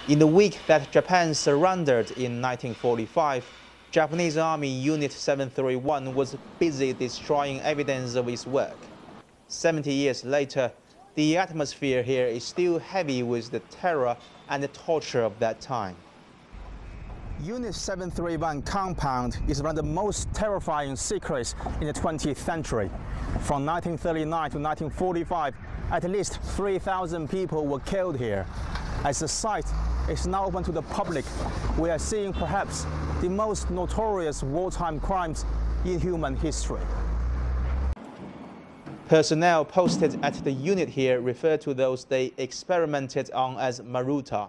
In the week that Japan surrendered in 1945, Japanese Army Unit 731 was busy destroying evidence of its work. 70 years later, the atmosphere here is still heavy with the terror and the torture of that time. Unit 731 compound is one of the most terrifying secrets in the 20th century. From 1939 to 1945, at least 3,000 people were killed here. As the site is now open to the public, we are seeing perhaps the most notorious wartime crimes in human history. Personnel posted at the unit here refer to those they experimented on as maruta.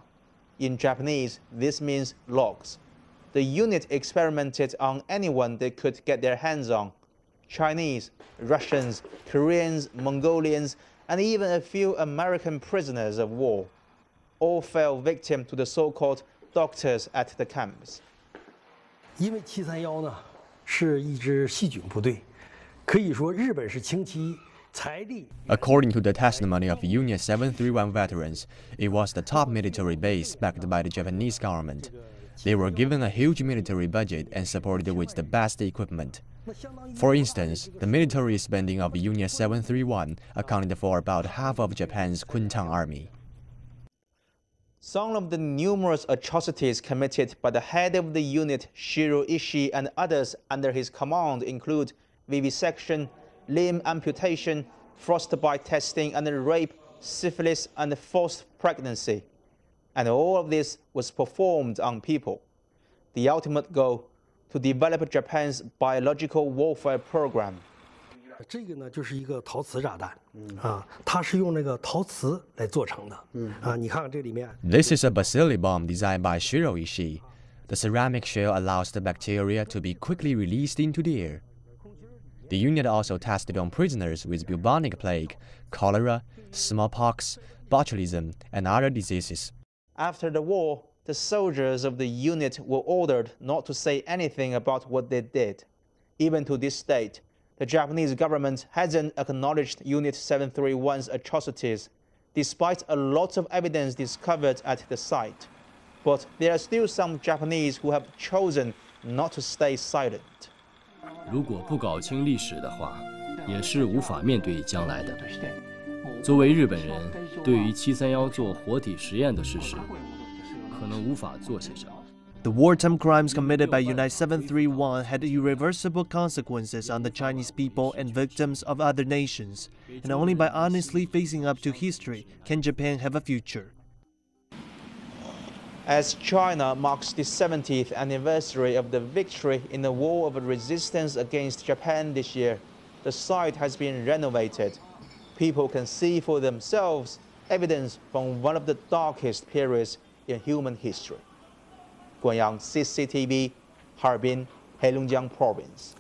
In Japanese, this means logs. The unit experimented on anyone they could get their hands on: Chinese, Russians, Koreans, Mongolians, and even a few American prisoners of war. All fell victim to the so-called doctors at the camps. 因为731呢是一支细菌部队，可以说日本是倾其财力。According to the testimony of Unit 731 veterans, it was the top military base backed by the Japanese government. They were given a huge military budget and supported with the best equipment. For instance, the military spending of Unit 731 accounted for about half of Japan's Kuntang army. Some of the numerous atrocities committed by the head of the unit, Shiro Ishii, and others under his command include vivisection, limb amputation, frostbite testing, and rape, syphilis, and forced pregnancy. And all of this was performed on people. The ultimate goal, to develop Japan's biological warfare program. 这个呢就是一个陶瓷炸弹，它是用那个陶瓷来做成的，你看这里面。This is a bacilli bomb designed by Shiro Ishii. The ceramic shell allows the bacteria to be quickly released into the air. The unit also tested on prisoners with bubonic plague, cholera, smallpox, botulism, and other diseases. After the war, the soldiers of the unit were ordered not to say anything about what they did. Even to this date, the Japanese government hasn't acknowledged Unit 731's atrocities, despite a lot of evidence discovered at the site. But there are still some Japanese who have chosen not to stay silent. 如果不搞清历史的话，也是无法面对将来的。作为日本人，对于731做活体实验的事实，可能无法做些什么。 The wartime crimes committed by Unit 731 had irreversible consequences on the Chinese people and victims of other nations, and only by honestly facing up to history can Japan have a future. As China marks the 70th anniversary of the victory in the war of resistance against Japan this year, the site has been renovated. People can see for themselves evidence from one of the darkest periods in human history. Guanyang CCTV, Harbin, Heilongjiang Province.